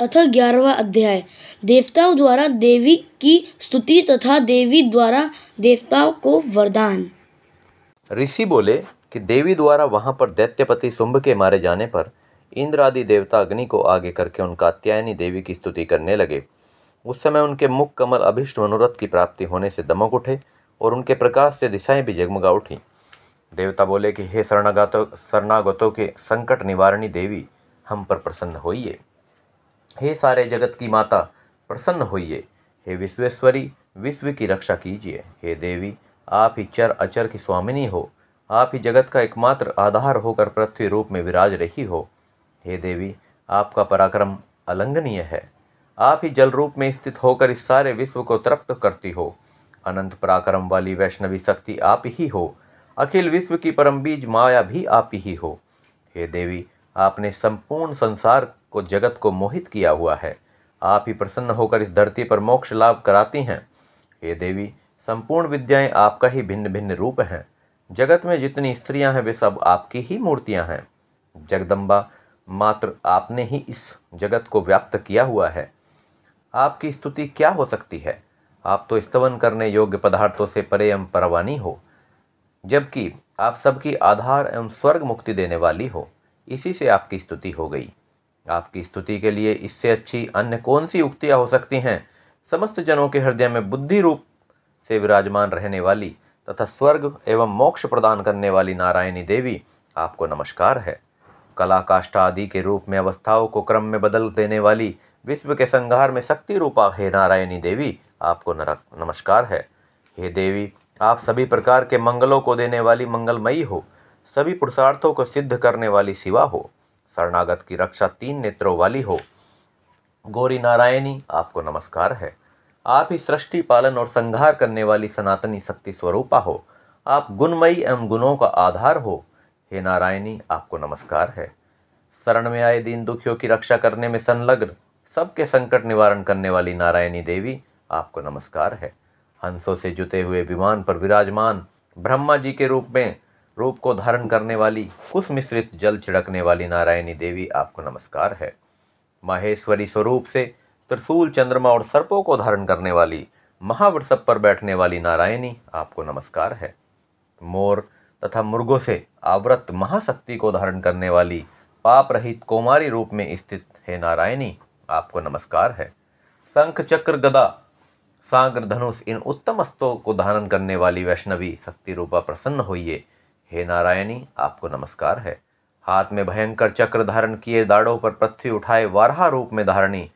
अथ 11वां अध्याय देवताओं द्वारा देवी की स्तुति तथा देवी द्वारा देवताओं को वरदान। ऋषि बोले कि देवी द्वारा वहां पर दैत्यपति शुंभ के मारे जाने पर इंद्र आदि देवता अग्नि को आगे करके उनका कात्यायनी देवी की स्तुति करने लगे। उस समय उनके मुख कमल अभिष्ट मनोरथ की प्राप्ति होने से दमक उठे और उनके प्रकाश से दिशाएं भी जगमगा उठी। देवता बोले कि हे शरणागतों के संकट निवारणी देवी, हम पर प्रसन्न होइए। हे सारे जगत की माता, प्रसन्न होइए। हे विश्वेश्वरी, विश्व की रक्षा कीजिए। हे देवी, आप ही चर अचर की स्वामिनी हो। आप ही जगत का एकमात्र आधार होकर पृथ्वी रूप में विराज रही हो। हे देवी, आपका पराक्रम अलंघनीय है। आप ही जल रूप में स्थित होकर इस सारे विश्व को तृप्त करती हो। अनंत पराक्रम वाली वैष्णवी शक्ति आप ही हो। अखिल विश्व की परम बीज माया भी आप ही हो। हे देवी, आपने संपूर्ण संसार को जगत को मोहित किया हुआ है। आप ही प्रसन्न होकर इस धरती पर मोक्ष लाभ कराती हैं। हे देवी, संपूर्ण विद्याएं आपका ही भिन्न भिन्न रूप हैं। जगत में जितनी स्त्रियां हैं वे सब आपकी ही मूर्तियां हैं। जगदम्बा, मात्र आपने ही इस जगत को व्याप्त किया हुआ है। आपकी स्तुति क्या हो सकती है? आप तो स्तवन करने योग्य पदार्थों से परे एवं परवानी हो, जबकि आप सबकी आधार एवं स्वर्ग मुक्ति देने वाली हो। इसी से आपकी स्तुति हो गई। आपकी स्तुति के लिए इससे अच्छी अन्य कौन सी उक्तियाँ हो सकती हैं? समस्त जनों के हृदय में बुद्धि रूप से विराजमान रहने वाली तथा स्वर्ग एवं मोक्ष प्रदान करने वाली नारायणी देवी, आपको नमस्कार है। कला काष्ठा आदि के रूप में अवस्थाओं को क्रम में बदल देने वाली विश्व के संहार में शक्ति रूपा हे नारायणी देवी, आपको नमस्कार है। हे देवी, आप सभी प्रकार के मंगलों को देने वाली मंगलमयी हो। सभी पुरुषार्थों को सिद्ध करने वाली शिवा हो। शरणागत की रक्षा 3 नेत्रों वाली हो। गौरी नारायणी, आपको नमस्कार है। आप ही सृष्टि पालन और संहार करने वाली सनातनी शक्ति स्वरूपा हो। आप गुणमयी एवं गुणों का आधार हो। हे नारायणी, आपको नमस्कार है। शरण में आए दीन दुखियों की रक्षा करने में संलग्न सबके संकट निवारण करने वाली नारायणी देवी, आपको नमस्कार है। हंसों से जुते हुए विमान पर विराजमान ब्रह्मा जी के रूप को धारण करने वाली कुश मिश्रित जल छिड़कने वाली नारायणी देवी, आपको नमस्कार है। माहेश्वरी स्वरूप से त्रिशूल, चंद्रमा और सर्पों को धारण करने वाली महावृषभ पर बैठने वाली नारायणी, आपको नमस्कार है। मोर तथा मुर्गों से आवृत महाशक्ति को धारण करने वाली पाप रहित कौमारी रूप में स्थित है नारायणी, आपको नमस्कार है। शंख, चक्र, गदा, सागर, धनुष इन उत्तम अस्त्रों को धारण करने वाली वैष्णवी शक्ति रूपा प्रसन्न होइए। हे नारायणी, आपको नमस्कार है। हाथ में भयंकर चक्र धारण किए दाढ़ों पर पृथ्वी उठाए वाराह रूप में धारणी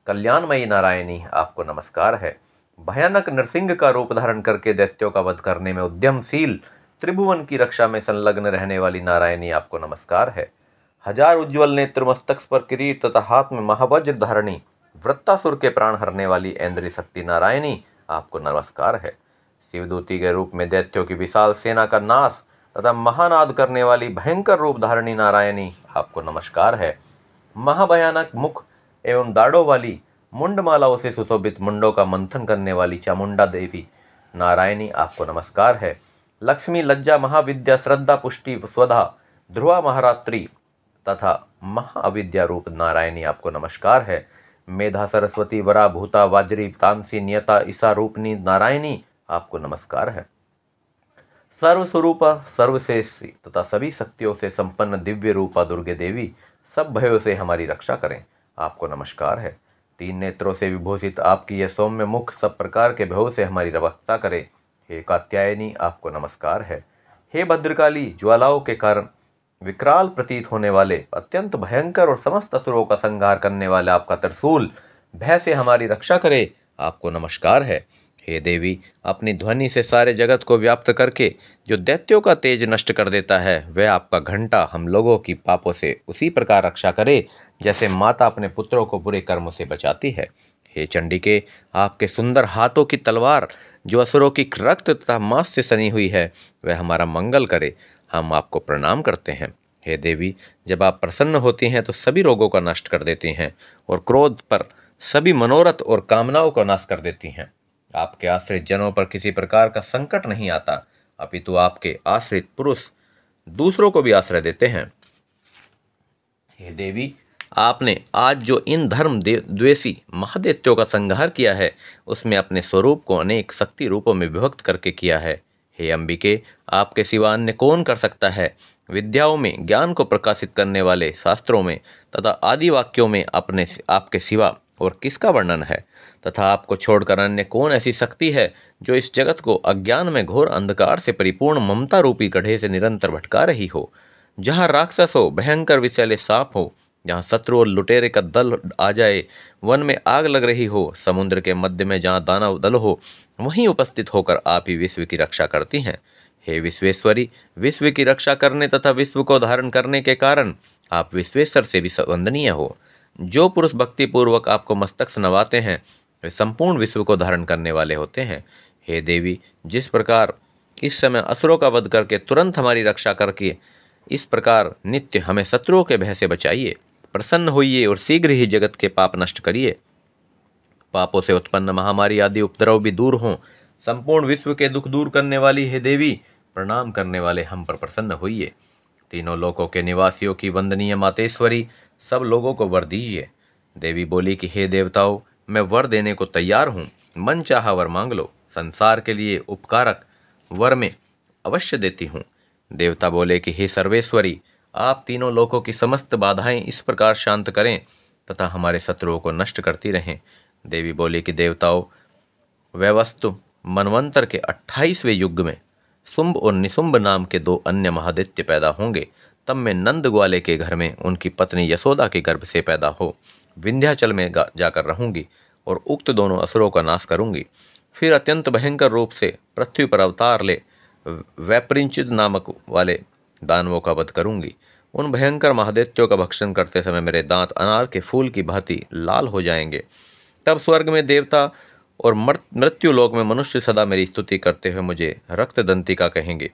कल्याणमयी नारायणी, आपको नमस्कार है। भयानक नरसिंह का रूप धारण करके दैत्यों का वध करने में उद्यमशील त्रिभुवन की रक्षा में संलग्न रहने वाली नारायणी, आपको नमस्कार है। हजार उज्ज्वल नेत्र, मस्तक पर किरीट तथा हाथ में महावज्र धारणी वृत्तासुर के प्राण हरने वाली ऐन्द्री शक्ति नारायणी, आपको नमस्कार है। शिवदूती के रूप में दैत्यों की विशाल सेना का नाश तथा महानाद करने वाली भयंकर रूप धारणी नारायणी, आपको नमस्कार है। महाभयानक मुख एवं दाढ़ों वाली मुंडमालाओं से सुशोभित मुंडों का मंथन करने वाली चामुंडा देवी नारायणी, आपको नमस्कार है। लक्ष्मी, लज्जा, महाविद्या, श्रद्धा, पुष्टि, स्वधा, ध्रुवा, महारात्रि तथा महाअविद्या रूप नारायणी, आपको नमस्कार है। मेधा, सरस्वती, वरा, भूता, वाज्री, तामसी, नियता, ईसा रूपनी नारायणी, आपको नमस्कार है। सर्वस्वरूपा, सर्वश्रेष्ठी तथा सभी शक्तियों से संपन्न दिव्य रूपा दुर्गे देवी, सब भयों से हमारी रक्षा करें, आपको नमस्कार है। 3 नेत्रों से विभूषित आपकी यह सौम्य मुख सब प्रकार के भयों से हमारी रक्षा करे। हे कात्यायनी, आपको नमस्कार है। हे भद्रकाली, ज्वालाओं के कारण विकराल प्रतीत होने वाले अत्यंत भयंकर और समस्त असुरों का संहार करने वाले आपका त्रिशूल भय से हमारी रक्षा करे, आपको नमस्कार है। हे देवी, अपनी ध्वनि से सारे जगत को व्याप्त करके जो दैत्यों का तेज नष्ट कर देता है, वह आपका घंटा हम लोगों की पापों से उसी प्रकार रक्षा करे जैसे माता अपने पुत्रों को बुरे कर्मों से बचाती है। हे चंडिके, आपके सुंदर हाथों की तलवार जो असुरों की रक्त तथा मांस से सनी हुई है, वह हमारा मंगल करे, हम आपको प्रणाम करते हैं। हे देवी, जब आप प्रसन्न होती हैं तो सभी रोगों का नष्ट कर देती हैं और क्रोध पर सभी मनोरथ और कामनाओं का नाश कर देती हैं। आपके आश्रित जनों पर किसी प्रकार का संकट नहीं आता, अपितु आपके आश्रित पुरुष दूसरों को भी आश्रय देते हैं। हे देवी, आपने आज जो इन धर्म द्वेषी महादैत्यों का संहार किया है, उसमें अपने स्वरूप को अनेक शक्ति रूपों में विभक्त करके किया है। हे अंबिके, आपके सिवा अन्य कौन कर सकता है? विद्याओं में, ज्ञान को प्रकाशित करने वाले शास्त्रों में तथा आदि वाक्यों में अपने आपके सिवा और किसका वर्णन है? तथा आपको छोड़कर अन्य कौन ऐसी शक्ति है जो इस जगत को अज्ञान में घोर अंधकार से परिपूर्ण ममता रूपी गड्ढे से निरंतर भटका रही हो? जहाँ राक्षस हो, भयंकर विषैले सांप हो, जहाँ शत्रु और लुटेरे का दल आ जाए, वन में आग लग रही हो, समुद्र के मध्य में जहाँ दानव दल हो, वहीं उपस्थित होकर आप ही विश्व की रक्षा करती हैं। हे विश्वेश्वरी, विश्व की रक्षा करने तथा विश्व को धारण करने के कारण आप विश्वेश्वर से भी वंदनीय हो। जो पुरुष भक्तिपूर्वक आपको मस्तक से नवाते हैं, वे संपूर्ण विश्व को धारण करने वाले होते हैं। हे देवी, जिस प्रकार इस समय असुरों का वध करके तुरंत हमारी रक्षा करके इस प्रकार नित्य हमें शत्रुओं के भय से बचाइए। प्रसन्न होइए और शीघ्र ही जगत के पाप नष्ट करिए। पापों से उत्पन्न महामारी आदि उपद्रव भी दूर हों। संपूर्ण विश्व के दुख दूर करने वाली हे देवी, प्रणाम करने वाले हम पर प्रसन्न होइए। तीनों लोकों के निवासियों की वंदनीय मातेश्वरी, सब लोगों को वर दीजिए। देवी बोली कि हे देवताओं, मैं वर देने को तैयार हूँ, मन चाहा वर मांग लो। संसार के लिए उपकारक वर में अवश्य देती हूँ। देवता बोले कि हे सर्वेश्वरी, आप तीनों लोकों की समस्त बाधाएं इस प्रकार शांत करें तथा हमारे शत्रुओं को नष्ट करती रहें। देवी बोली कि देवताओं, वैवस्तु मनवंतर के 28वें युग में शुंभ और निशुंभ नाम के 2 अन्य महादैत्य पैदा होंगे। तब मैं नंद ग्वाले के घर में उनकी पत्नी यशोदा के गर्भ से पैदा हो विंध्याचल में जाकर रहूंगी और उक्त दोनों असुरों का नाश करूंगी। फिर अत्यंत भयंकर रूप से पृथ्वी पर अवतार ले वैपरिंचित नामक वाले दानवों का वध करूंगी। उन भयंकर महादैत्यों का भक्षण करते समय मेरे दांत अनार के फूल की भांति लाल हो जाएंगे। तब स्वर्ग में देवता और मृत्यु लोक में मनुष्य सदा मेरी स्तुति करते हुए मुझे रक्तदंतिका कहेंगे।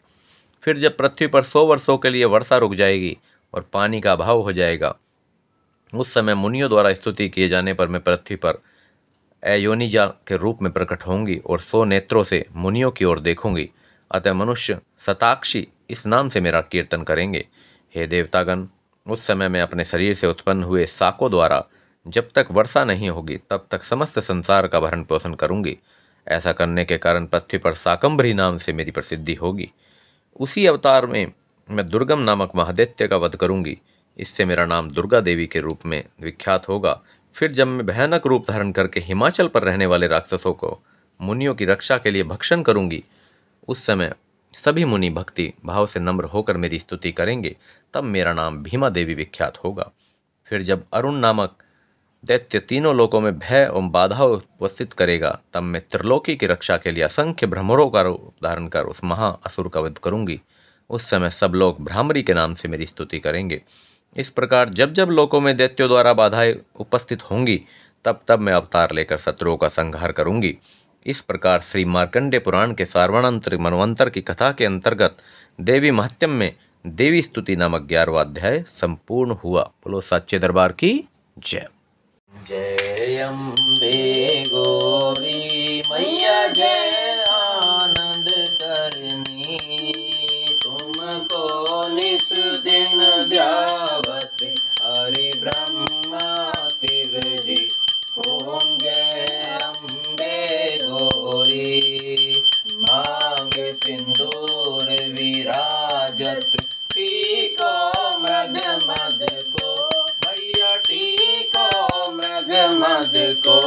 फिर जब पृथ्वी पर 100 वर्षों के लिए वर्षा रुक जाएगी और पानी का अभाव हो जाएगा, उस समय मुनियों द्वारा स्तुति किए जाने पर मैं पृथ्वी पर अयोनिजा के रूप में प्रकट होंगी और 100 नेत्रों से मुनियों की ओर देखूंगी। अतः मनुष्य शताक्षी इस नाम से मेरा कीर्तन करेंगे। हे देवतागण, उस समय मैं अपने शरीर से उत्पन्न हुए साकों द्वारा जब तक वर्षा नहीं होगी तब तक समस्त संसार का भरण पोषण करूंगी। ऐसा करने के कारण पृथ्वी पर शाकंभरी नाम से मेरी प्रसिद्धि होगी। उसी अवतार में मैं दुर्गम नामक महादैत्य का वध करूंगी। इससे मेरा नाम दुर्गा देवी के रूप में विख्यात होगा। फिर जब मैं भयानक रूप धारण करके हिमाचल पर रहने वाले राक्षसों को मुनियों की रक्षा के लिए भक्षण करूंगी, उस समय सभी मुनि भक्ति भाव से नम्र होकर मेरी स्तुति करेंगे। तब मेरा नाम भीमा देवी विख्यात होगा। फिर जब अरुण नामक दैत्य तीनों लोकों में भय एवं बाधा उपस्थित करेगा, तब मैं त्रिलोकी की रक्षा के लिए असंख्य भ्रमरों का रूप धारण कर उस महा असुर का वध करूंगी। उस समय सब लोग भ्रामरी के नाम से मेरी स्तुति करेंगे। इस प्रकार जब जब लोकों में दैत्यों द्वारा बाधाएं उपस्थित होंगी, तब तब मैं अवतार लेकर शत्रुओं का संहार करूंगी। इस प्रकार श्री मार्कंडेय पुराण के सार्वणंत्र मनवंतर की कथा के अंतर्गत देवी महत्यम में देवी स्तुति नामक 11वां अध्याय संपूर्ण हुआ। बोलो सच्चे दरबार की जय। जय अम्बे गौरी मैया, जय आनंद करनी, तुमको निस दिन ध्यावत हरि ब्रह्मा शिव जी। ओम जय अम्बे गौरी, मांग सिंदूर विराजत, टीको मृग मद को मैया, टीको मृग मद को।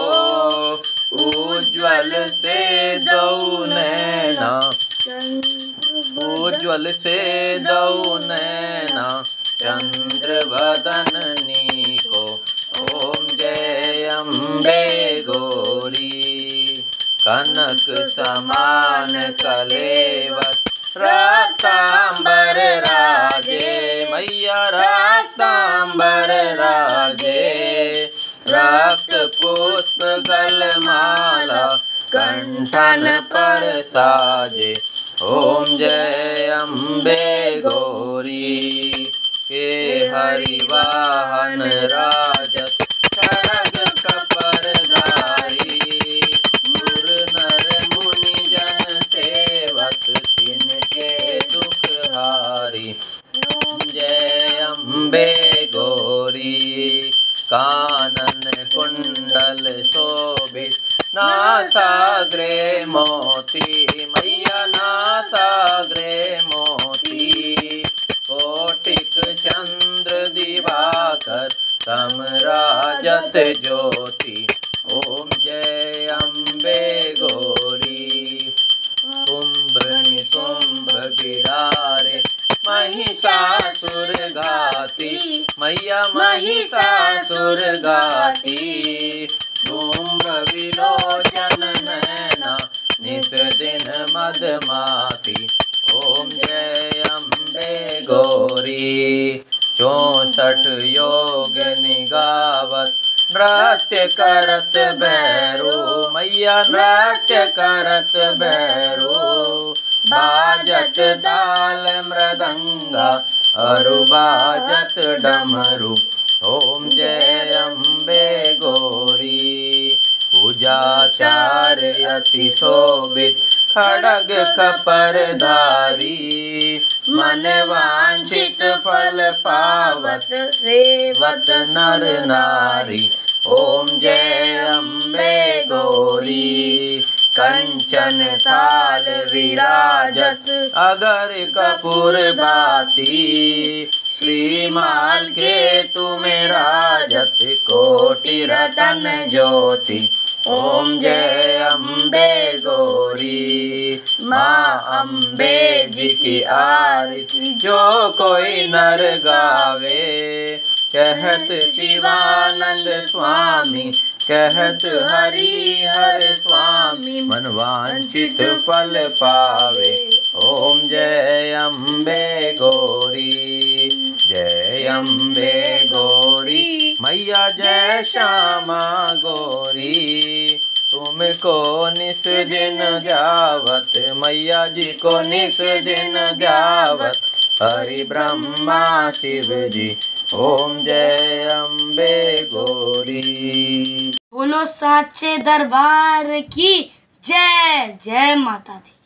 उज्ज्वल से दो नैना, उज्ज्वल से दो नैना, चंद्र वदननी को। ओम जय अम्बे गौरी, कनक समान कलेवत, रक्तांबर राजे मैया, रक्तांबर राजे। रक्त पुष्प गलमाला कंठन पर साजे। ओम जय अम्बे गौरी, हे हरिवाहन राजत, खड्ग कपरधारी, सुर नर मुनि जन सेवक, तिनके दुख हारी। जय अम्बे गौरी, कानन कुंडल शोभित, नासाग्रे मोती, मैया नासाग्रे मोती। कोटिक चंद्र दिवाकर, समराजत ज्योति, ओम जय अम्बे गौरी। शुंभ निशुंभ विदारे, महिषासुर घाती, मैया महिषासुर घाती। धूम्र विलोचन नैना, नित दिन मदमाती, ओम जय अम्बे गौरी। 64 योग निगावत, नृत्य करत भैरू, मैया नृत्य करत भैरू। बाजत ताल मृदंगा, अरु बाजत डमरू, ओम जय अम्बे गौरी। पूजाचार अति शोभित, खड़ग कपरधारी, मन वांछित फल पावत, सेवत नर नारी, ओम जय अम्बे गौरी। कंचन थाल विराजत, अगर कपूर भाती, श्रीमाल के तुम्हें राजत, कोटि रतन ज्योति, ओम जय अम्बे गौरी। माँ अम्बे जी की आरती, जो कोई नर गावे, कहत शिवानंद स्वामी, कहत हरि हर स्वामी, मन वांछित फल पावे, ओम जय अम्बे गौरी। जय अम्बे गौरी, मैया जय श्यामा गौरी। तुमको निस दिन ध्यावत, मैया जी को निस दिन ध्यावत, हरि ब्रह्मा शिव जी, ओम जय अम्बे गौरी। बोलो साचे दरबार की जय। जय माता दी।